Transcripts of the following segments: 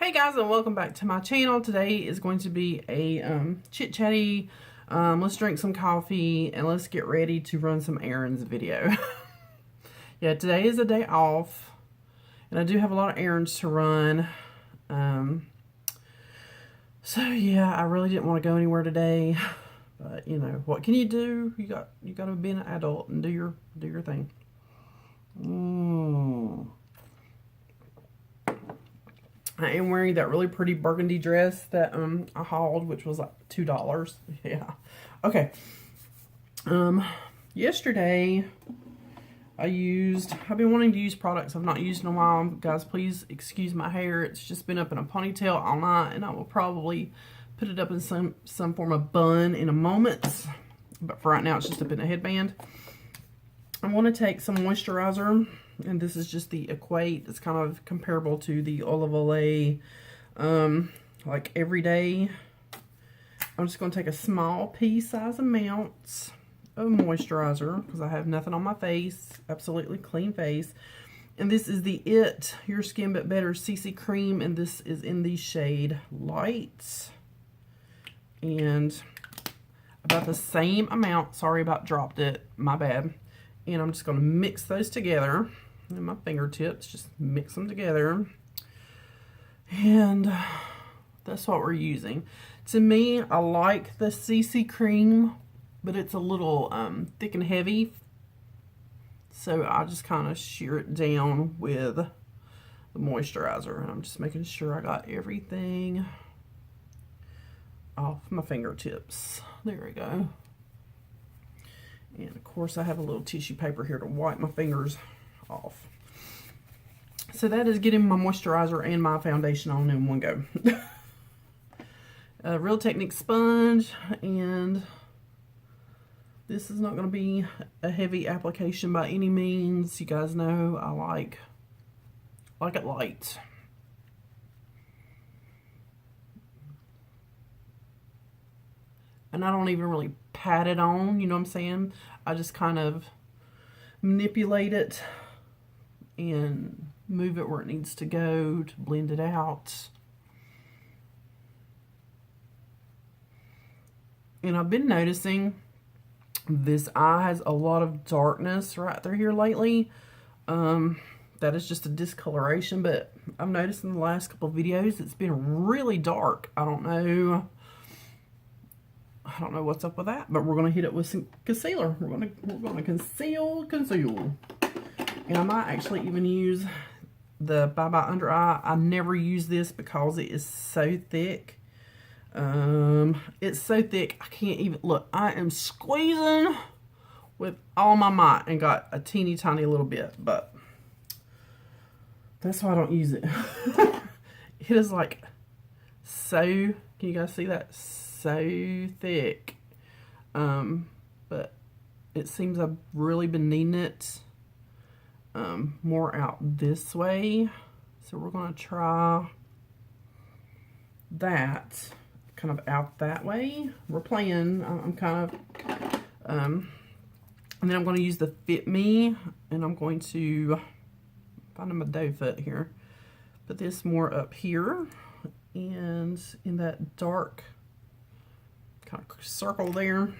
Hey guys, and welcome back to my channel. Today is going to be a chit-chatty, let's drink some coffee and let's get ready to run some errands video. Yeah, today is a day off and I do have a lot of errands to run. So yeah, I really didn't want to go anywhere today, but you know, what can you do? You got to be an adult and do your thing. I am wearing that really pretty burgundy dress that I hauled, which was like $2. Yeah. Okay. Yesterday I've been wanting to use products I've not used in a while. Guys, please excuse my hair. It's just been up in a ponytail all night, and I will probably put it up in some form of bun in a moment. But for right now, it's just up in a headband. I want to take some moisturizer, and this is just the Equate. It's kind of comparable to the Olive Olay, like everyday. I'm just going to take a small pea size amount of moisturizer because I have nothing on my face, absolutely clean face. And this is the Your Skin But Better CC Cream, and this is in the shade Light. And about the same amount, sorry about dropped it, my bad. And I'm just going to mix those together in my fingertips, just mix them together. And that's what we're using. To me, I like the CC cream, but it's a little thick and heavy. So I just kind of shear it down with the moisturizer. And I'm just making sure I got everything off my fingertips. There we go. And of course I have a little tissue paper here to wipe my fingers off. So that is getting my moisturizer and my foundation on in one go. A Real Technique sponge, and this is not going to be a heavy application by any means. You guys know I like it light. And I don't even really pat it on, you know what I'm saying? I just kind of manipulate it and move it where it needs to go to blend it out. And I've been noticing this eye has a lot of darkness right through here lately. That is just a discoloration, but I've noticed in the last couple of videos it's been really dark. I don't know what's up with that, but we're gonna hit it with some concealer. We're gonna conceal. And I might actually even use the Bye Bye Under Eye. I never use this because it is so thick. It's so thick I can't even look. I am squeezing with all my might and got a teeny tiny little bit, but that's why I don't use it. It is like so, can you guys see that? So thick. But it seems I've really been needing it more out this way. So we're going to try that kind of out that way. We're playing. I'm kind of and then I'm going to use the Fit Me, and I'm going to find my doe foot here. Put this more up here and in that dark kind of circle there.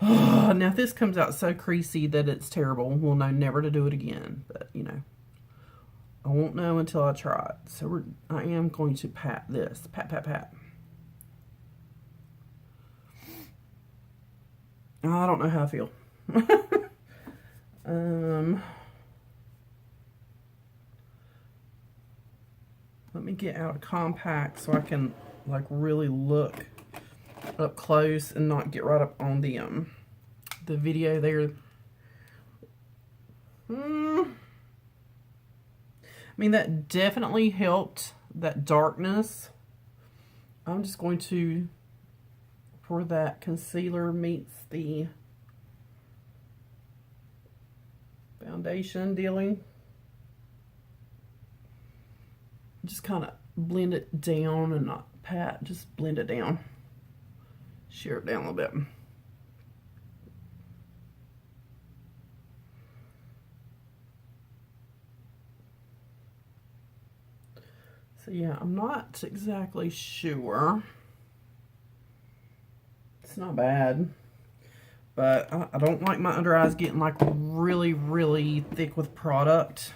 Oh, now if this comes out so creasy that it's terrible, we'll know never to do it again. But you know, I won't know until I try it. So I am going to pat this, pat. I don't know how I feel. Let me get out a compact so I can like really look up close and not get right up on the video there. I mean, that definitely helped that darkness. I'm just going to, for that concealer meets the foundation dealing, just kind of blend it down and not pat, just blend it down. Shear it down a little bit. So yeah, I'm not exactly sure. It's not bad. But I don't like my under eyes getting like really, really thick with product.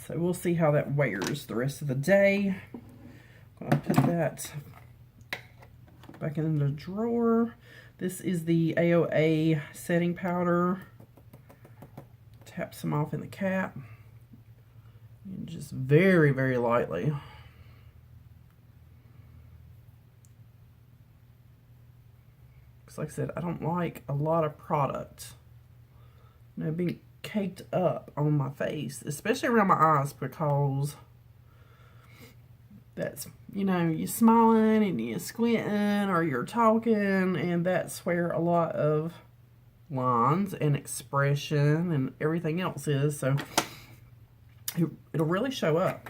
So we'll see how that wears the rest of the day. I'm going to put that back in the drawer. This is the AOA setting powder. Tap some off in the cap. And just very, very lightly. Because like I said, I don't like a lot of product, you know, being caked up on my face, especially around my eyes, because that's, you know, you're smiling and you're squinting or you're talking, and that's where a lot of lines and expression and everything else is. So it'll really show up.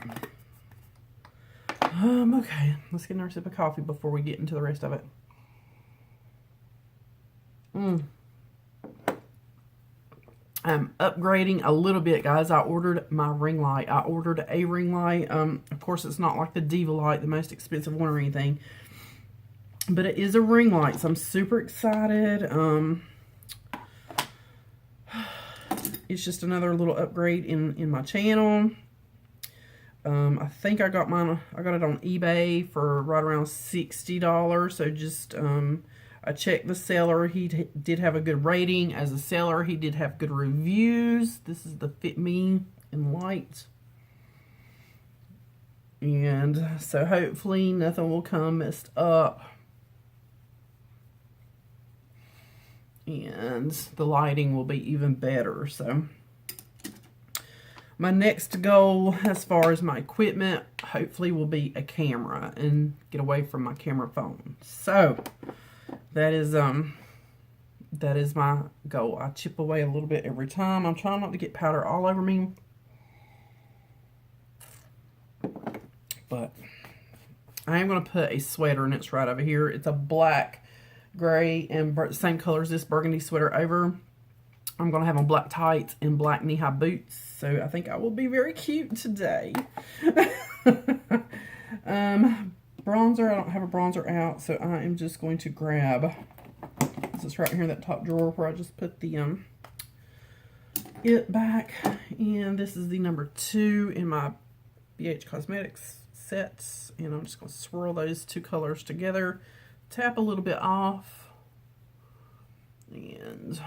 Okay, let's get another sip of coffee before we get into the rest of it. I'm upgrading a little bit, guys. I ordered my ring light. I ordered a ring light. Of course, it's not like the Diva light, the most expensive one or anything, but it is a ring light, so I'm super excited. It's just another little upgrade in my channel. I think I got mine. I got it on eBay for right around $60. So just I checked the seller. He did have a good rating. As a seller, he did have good reviews. This is the Fit Me in Light. And so hopefully nothing will come messed up. And the lighting will be even better. So my next goal as far as my equipment hopefully will be a camera and get away from my camera phone. So that is my goal. I chip away a little bit every time. I'm trying not to get powder all over me. But I am going to put a sweater, and it's right over here. It's a black, gray, and same color as this burgundy sweater over. I'm going to have on black tights and black knee-high boots. So I think I will be very cute today. Bronzer, I don't have a bronzer out, so I am just going to grab, this is right here in that top drawer where I just put the it back, and this is the number 2 in my BH Cosmetics sets, and I'm just going to swirl those two colors together, tap a little bit off, and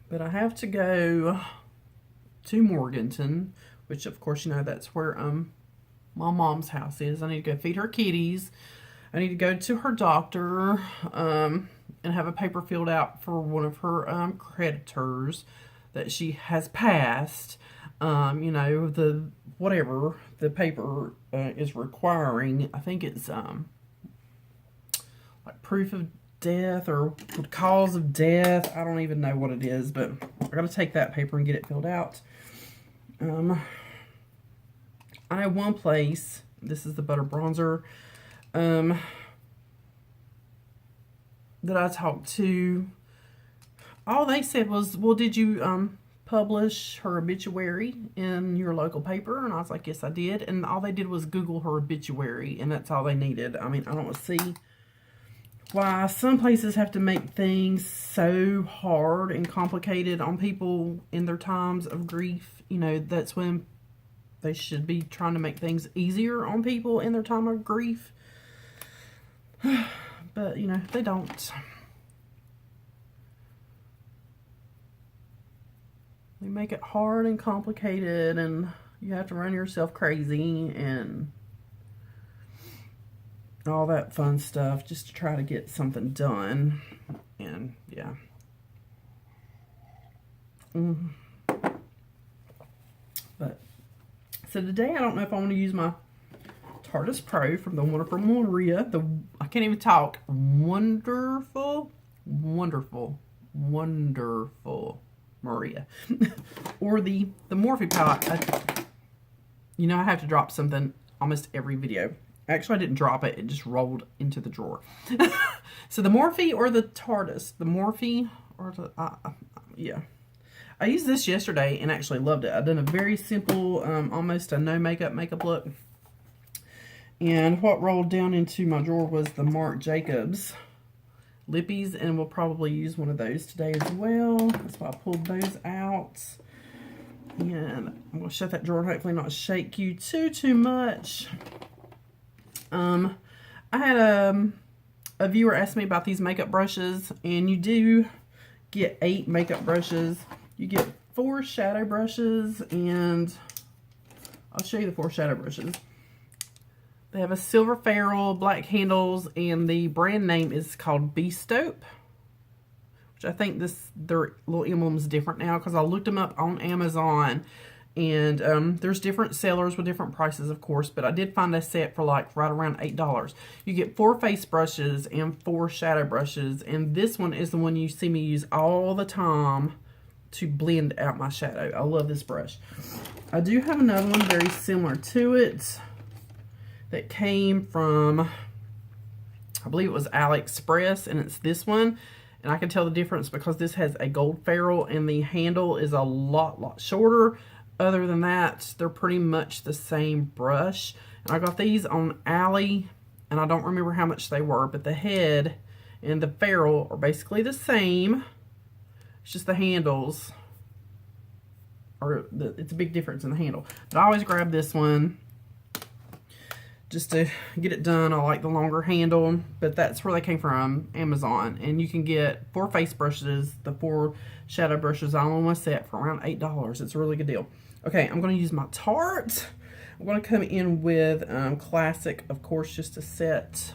but I have to go to Morganton, which of course, you know, that's where my mom's house is. I need to go feed her kitties. I need to go to her doctor and have a paper filled out for one of her creditors that she has passed. You know, the whatever the paper is requiring. I think it's like proof of death or cause of death. I don't even know what it is, but I gotta take that paper and get it filled out. I know one place, this is the Butter Bronzer, that I talked to. All they said was, well, did you publish her obituary in your local paper? And I was like, yes, I did. And all they did was Google her obituary, and that's all they needed. I mean, I don't see why some places have to make things so hard and complicated on people in their times of grief. You know, that's when they should be trying to make things easier on people in their time of grief. But, you know, they don't. They make it hard and complicated, and you have to run yourself crazy and all that fun stuff just to try to get something done. And yeah. But so today I don't know if I want to use my Tartus Pro from the wonderful Maria. I can't even talk. Wonderful Maria. Or the Morphe palette. You know, I have to drop something almost every video. Actually, I didn't drop it. It just rolled into the drawer. So the Morphe or the Tartus? The Morphe or the... yeah. I used this yesterday and actually loved it. I've done a very simple, almost a no makeup look. And what rolled down into my drawer was the Marc Jacobs lippies, and we'll probably use one of those today as well. That's why I pulled those out. And I'm going to shut that drawer and hopefully not shake you too much. I had a viewer ask me about these makeup brushes, and you do get 8 makeup brushes. You get 4 shadow brushes, and I'll show you the 4 shadow brushes. They have a silver ferrule, black handles, and the brand name is called Bestope, which I think their little emblem is different now because I looked them up on Amazon, and there's different sellers with different prices, of course, but I did find a set for like right around $8. You get 4 face brushes and 4 shadow brushes, and this one is the one you see me use all the time to blend out my shadow. I love this brush. I do have another one very similar to it that came from, I believe it was AliExpress, and it's this one. And I can tell the difference because this has a gold ferrule and the handle is a lot shorter. Other than that, they're pretty much the same brush. And I got these on Ali, and I don't remember how much they were, but the head and the ferrule are basically the same. It's just the handles it's a big difference in the handle. But I always grab this one just to get it done. I like the longer handle, but that's where they came from, Amazon. And you can get 4 face brushes, the 4 shadow brushes all in one set for around $8. It's a really good deal. Okay, I'm going to use my Tarte. I'm going to come in with Classic, of course, just to set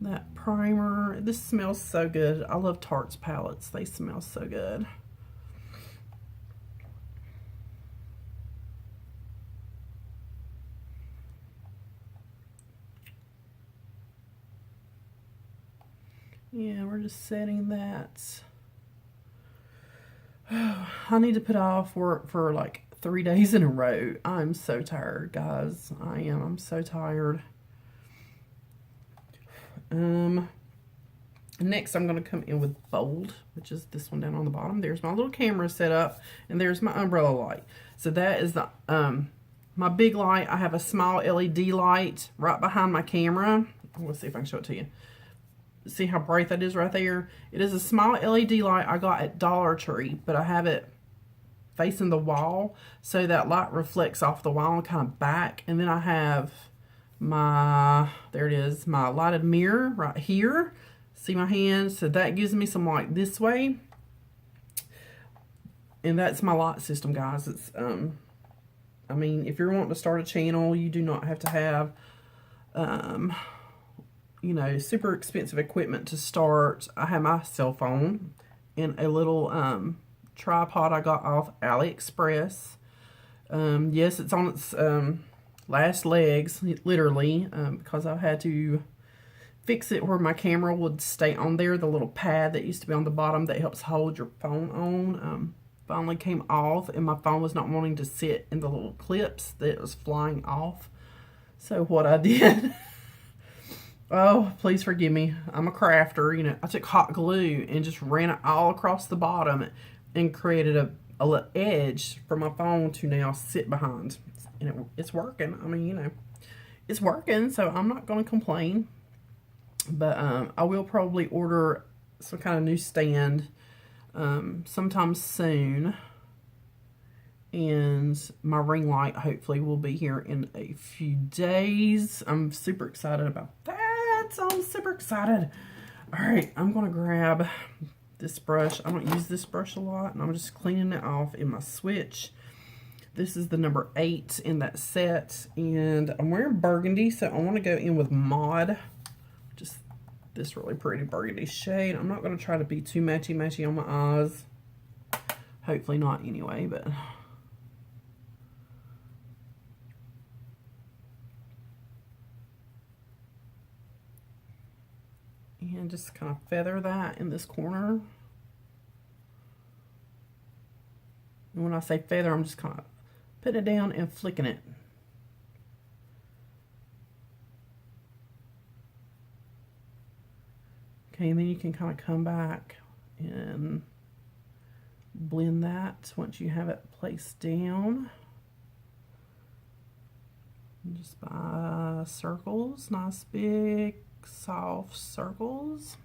that primer. This smells so good. I love Tarte's palettes. They smell so good. Yeah, we're just setting that. Oh, I need to put off work for like 3 days in a row. I'm so tired, guys. I am. I'm so tired. Next, I'm going to come in with Bold, which is this one down on the bottom. There's my little camera set up, and there's my umbrella light. So that is the my big light. I have a small LED light right behind my camera. Let's see if I can show it to you. See how bright that is right there? It is a small LED light I got at Dollar Tree, but I have it facing the wall, so that light reflects off the wall and kind of back. And then I have my, there it is, my lighted mirror right here. See my hand? So that gives me some light this way. And that's my light system, guys. It's, I mean, if you're wanting to start a channel, you do not have to have, you know, super expensive equipment to start. I have my cell phone and a little tripod I got off AliExpress. Yes, it's on its last legs, literally, because I had to fix it where my camera would stay on there. The little pad that used to be on the bottom that helps hold your phone on finally came off, and my phone was not wanting to sit in the little clips that was flying off. So what I did, oh, please forgive me, I'm a crafter, you know, I took hot glue and just ran it all across the bottom and created a little edge for my phone to now sit behind. And it's working. I mean, you know, it's working, so I'm not going to complain. But I will probably order some kind of new stand sometime soon. And my ring light hopefully will be here in a few days. I'm super excited about that. So I'm super excited. Alright, I'm going to grab this brush. I don't use this brush a lot, and I'm just cleaning it off in my switch. This is the number 8 in that set, and I'm wearing burgundy, so I want to go in with Mod. Just this really pretty burgundy shade. I'm not going to try to be too matchy-matchy on my eyes. Hopefully not anyway, but... and just kind of feather that in this corner. And when I say feather, I'm just kind of putting it down and flicking it. Okay, and then you can kind of come back and blend that once you have it placed down. Just by circles, nice big soft circles.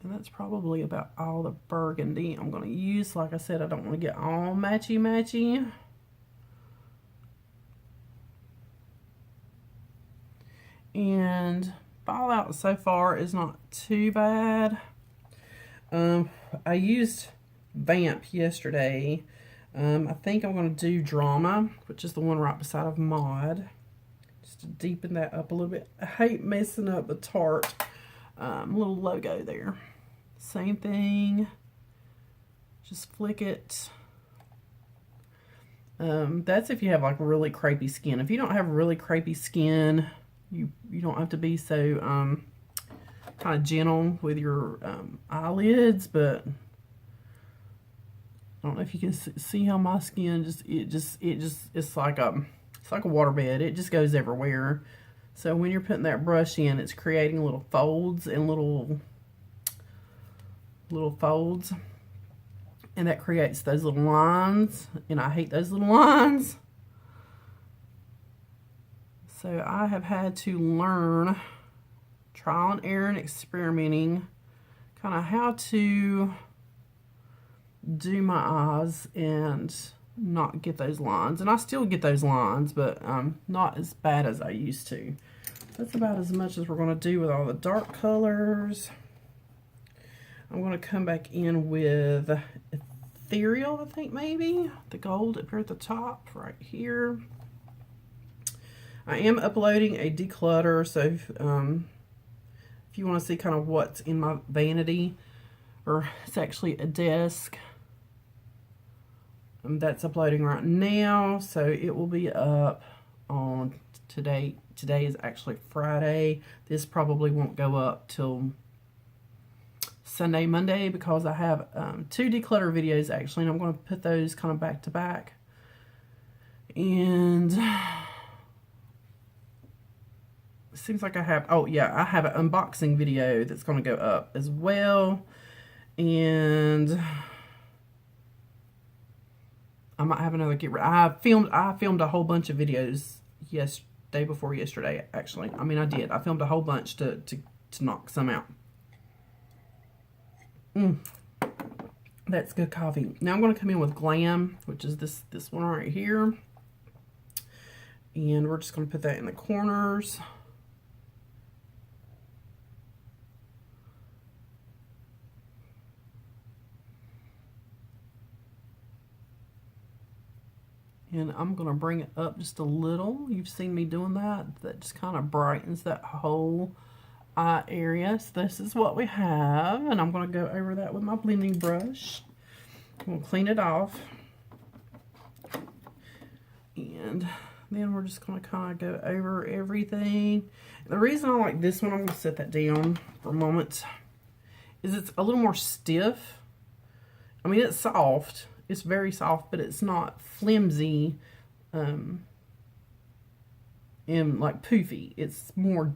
And that's probably about all the burgundy I'm going to use. Like I said, I don't want to get all matchy-matchy. And fallout so far is not too bad. I used Vamp yesterday. I think I'm going to do Drama, which is the one right beside of Mod, just to deepen that up a little bit. I hate messing up the Tarte little logo there. Same thing, just flick it. That's if you have like really crepey skin. If you don't have really crepey skin, you don't have to be so kind of gentle with your eyelids. But I don't know if you can see how my skin it's like a waterbed. It just goes everywhere. So when you're putting that brush in, it's creating little folds and little folds, and that creates those little lines, and I hate those little lines. So I have had to learn, trial and error and experimenting, kind of how to do my eyes and not get those lines. And I still get those lines, but not as bad as I used to. That's about as much as we're going to do with all the dark colors. I'm going to come back in with Ethereal, I think maybe. The gold up here at the top, right here. I am uploading a declutter, so if you want to see kind of what's in my vanity, or it's actually a desk, that's uploading right now, so it will be up on today. Today is actually Friday. This probably won't go up till Sunday, Monday, because I have 2 declutter videos actually, and I'm going to put those kind of back to back. And it seems like I have, oh yeah, I have an unboxing video that's going to go up as well. And I might have another I filmed a whole bunch of videos day before yesterday, actually. I mean, I did. I filmed a whole bunch to knock some out. That's good coffee. Now I'm going to come in with Glam, which is this one right here. And we're just going to put that in the corners. And I'm going to bring it up just a little. You've seen me doing that. That just kind of brightens that whole eye area. So this is what we have. And I'm going to go over that with my blending brush. We'll clean it off. And then we're just going to kind of go over everything. The reason I like this one, I'm going to set that down for a moment, is it's a little more stiff. I mean, it's soft. It's very soft, but it's not flimsy and like poofy. It's more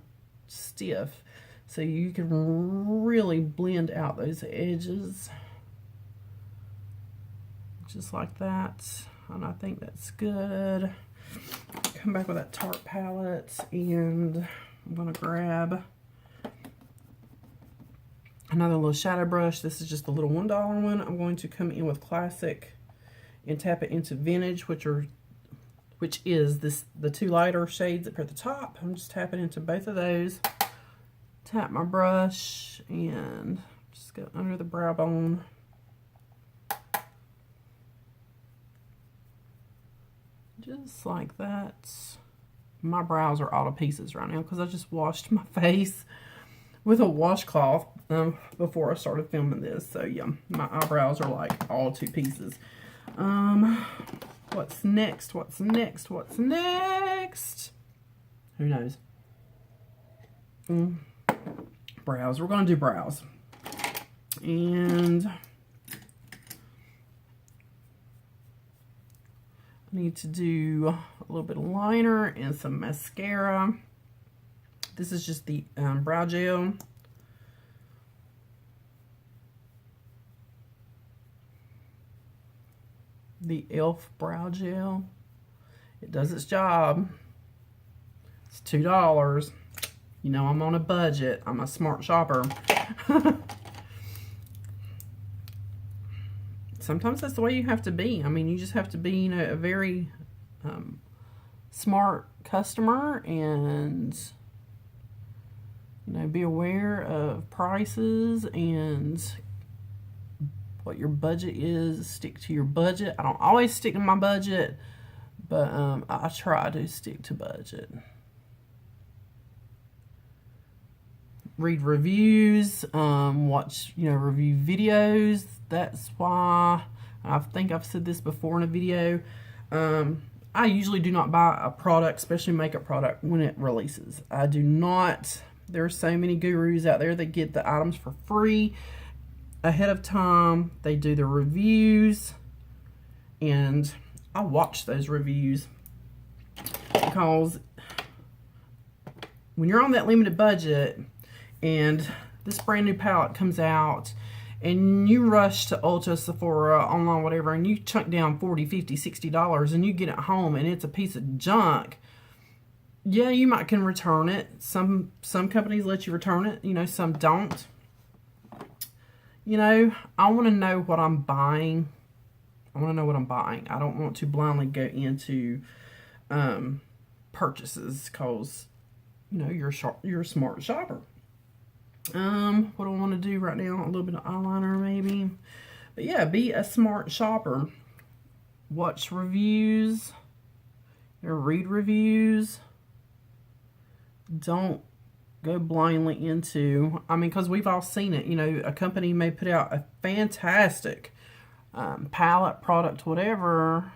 stiff, so you can really blend out those edges just like that. And I think that's good. Come back with that Tarte palette, and I'm going to grab another little shadow brush. This is just a little $1 one. I'm going to come in with Classic and tap it into Vintage, which is the 2 lighter shades up here at the top. I'm just tapping into both of those. Tap my brush and just go under the brow bone. Just like that. My brows are all to pieces right now because I just washed my face with a washcloth before I started filming this. So yeah, my eyebrows are like all to pieces. What's next? What's next? What's next? Who knows? Brows. We're going to do brows. And Need to do a little bit of liner and some mascara. This is just the brow gel. The e.l.f. brow gel. It does its job. It's $2. You know I'm on a budget. I'm a smart shopper. Sometimes that's the way you have to be. I mean, you just have to be, you know, a very smart customer, and, you know, be aware of prices and what your budget is. Stick to your budget. I don't always stick to my budget, but I try to stick to budget. Read reviews, watch, you know, review videos. That's why, I think I've said this before in a video, I usually do not buy a product, especially makeup product, when it releases. I do not. There are so many gurus out there that get the items for free ahead of time. They do the reviews, and I watch those reviews, because when you're on that limited budget and this brand new palette comes out and you rush to Ulta, Sephora, online, whatever, and you chunk down $40, $50, $60 and you get it home and it's a piece of junk, yeah, you might can return it. Some companies let you return it, you know, some don't. You know, I want to know what I'm buying. I want to know what I'm buying. I don't want to blindly go into purchases, because, you know, you're a smart shopper. What do I want to do right now? A little bit of eyeliner maybe. But yeah, be a smart shopper. Watch reviews. You know, read reviews. Don't go blindly into, I mean, because we've all seen it. You know, a company may put out a fantastic palette, product, whatever.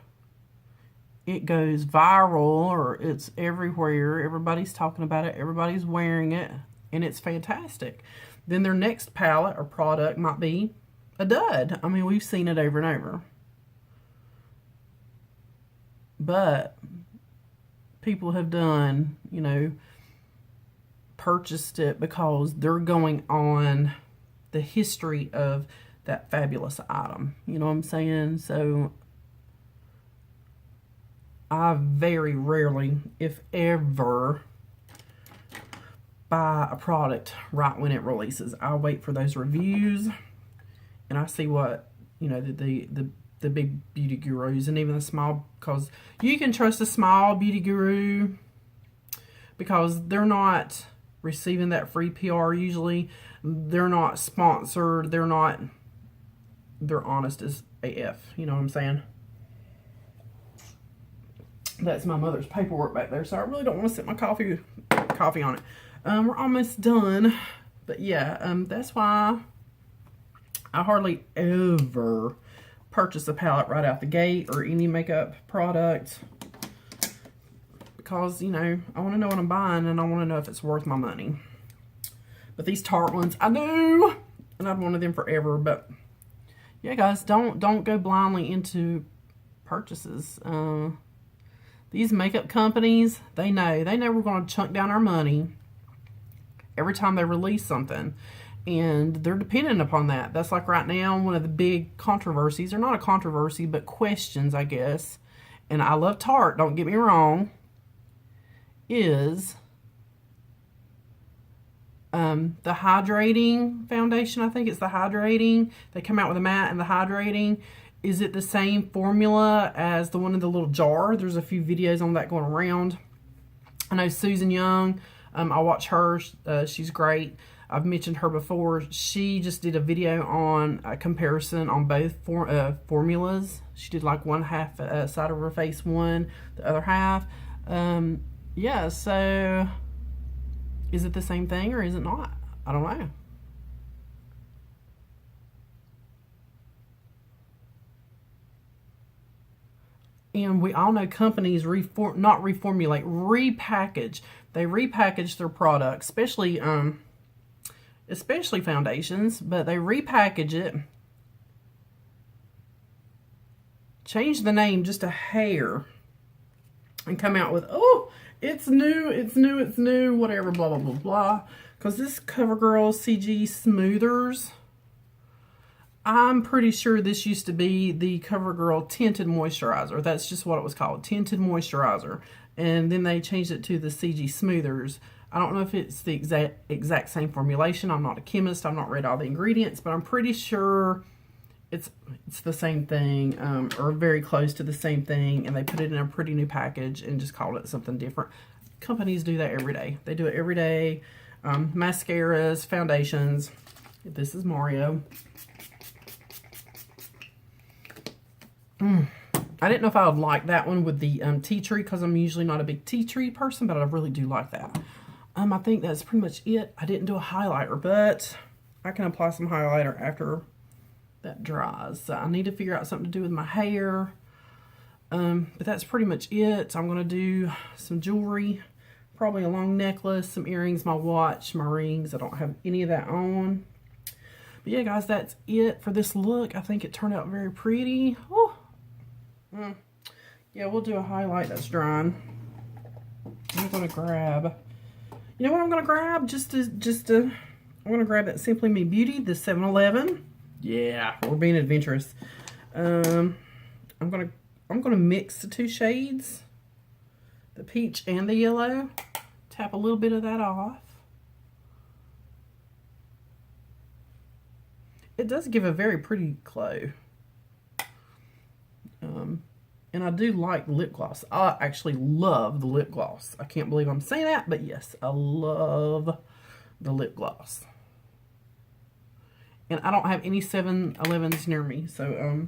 It goes viral, or it's everywhere. Everybody's talking about it. Everybody's wearing it. And it's fantastic. Then their next palette or product might be a dud. I mean, we've seen it over and over. But people have done, you know, purchased it because they're going on the history of that fabulous item. You know what I'm saying? So I very rarely, if ever, buy a product right when it releases. I'll wait for those reviews, and I see what, you know, the big beauty gurus, and even the small, because you can trust a small beauty guru because they're not receiving that free PR usually. They're not sponsored. They're honest as AF. You know what I'm saying? That's my mother's paperwork back there, so I really don't want to sit my coffee on it. We're almost done, but yeah, that's why I hardly ever purchase a palette right out the gate or any makeup product, because, you know, I want to know what I'm buying, and I want to know if it's worth my money. But these Tarte ones, I do, and I've wanted them forever. But yeah, guys, don't go blindly into purchases. These makeup companies, they know we're going to chunk down our money every time they release something, and they're dependent upon that. That's like right now, one of the big controversies, or not a controversy, but questions, I guess, and I love Tarte, don't get me wrong, is the hydrating foundation. I think it's the hydrating. They come out with a matte and the hydrating. Is it the same formula as the one in the little jar? There's a few videos on that going around. I know Susan Young, I watch her, she's great. I've mentioned her before. She just did a video on a comparison on both formulas. She did like one half side of her face, one, the other half. Yeah, so is it the same thing or is it not? I don't know. And we all know companies not reformulate, repackage. They repackage their products, especially foundations, but they repackage it, change the name just a hair and come out with, oh, it's new, it's new, it's new, whatever, blah, blah, blah, blah. Because this CoverGirl CG Smoothers, I'm pretty sure this used to be the CoverGirl Tinted Moisturizer. That's just what it was called, Tinted Moisturizer. And then they changed it to the CG Smoothers. I don't know if it's the exact same formulation. I'm not a chemist. I've not read all the ingredients, but I'm pretty sure it's the same thing, or very close to the same thing, and they put it in a pretty new package and just called it something different. Companies do that every day. They do it every day. Mascaras, foundations. This is Mario. I didn't know if I would like that one with the tea tree, because I'm usually not a big tea tree person, but I really do like that. I think that's pretty much it. I didn't do a highlighter, but I can apply some highlighter after that dries. So I need to figure out something to do with my hair. But that's pretty much it. I'm going to do some jewelry, probably a long necklace, some earrings, my watch, my rings. I don't have any of that on. But yeah, guys, that's it for this look. I think it turned out very pretty. Oh. Yeah, we'll do a highlight that's drying. I'm going to grab, you know what I'm going to grab? I'm going to grab that Simply Me Beauty, the 7-Eleven. Yeah, we're being adventurous. I'm gonna mix the two shades, the peach and the yellow. Tap a little bit of that off. It does give a very pretty glow. And I do like the lip gloss. I actually love the lip gloss. I can't believe I'm saying that, but yes, I love the lip gloss. And I don't have any 7-Elevens near me, so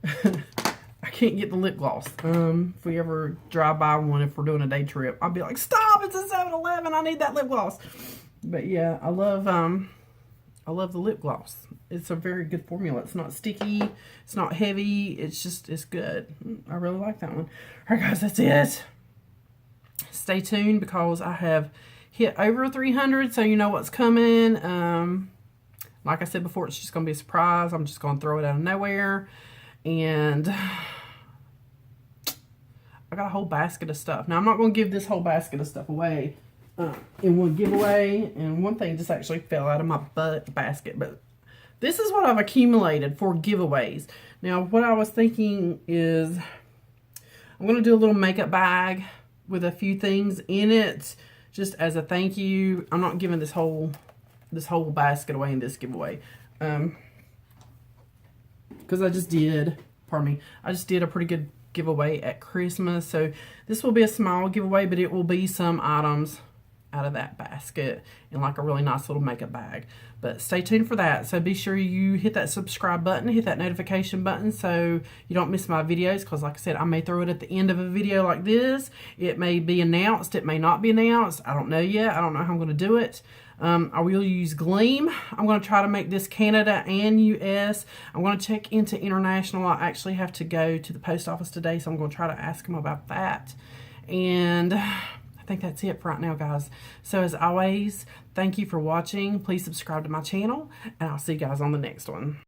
I can't get the lip gloss. If we ever drive by one, if we're doing a day trip, I'll be like, stop, it's a 7-Eleven, I need that lip gloss. But yeah, I love the lip gloss. It's a very good formula. It's not sticky, it's not heavy, it's good. I really like that one. All right, guys, that's it. Stay tuned, because I have hit over 300, so you know what's coming. Like I said before, it's just going to be a surprise. I'm just going to throw it out of nowhere. And I got a whole basket of stuff. Now, I'm not going to give this whole basket of stuff away in one giveaway. And one thing just actually fell out of my basket. But this is what I've accumulated for giveaways. Now, what I was thinking is I'm going to do a little makeup bag with a few things in it, just as a thank you. I'm not giving this whole basket away in this giveaway, because I just did a pretty good giveaway at Christmas. So this will be a small giveaway, but it will be some items out of that basket in like a really nice little makeup bag. But stay tuned for that. So be sure you hit that subscribe button, hit that notification button, so you don't miss my videos, because like I said, I may throw it at the end of a video like this. It may be announced, it may not be announced. I don't know yet. I don't know how I'm going to do it. I will use Gleam. I'm going to try to make this Canada and US. I'm going to check into international. I actually have to go to the post office today, so I'm going to try to ask them about that. And I think that's it for right now, guys. So as always, thank you for watching. Please subscribe to my channel, and I'll see you guys on the next one.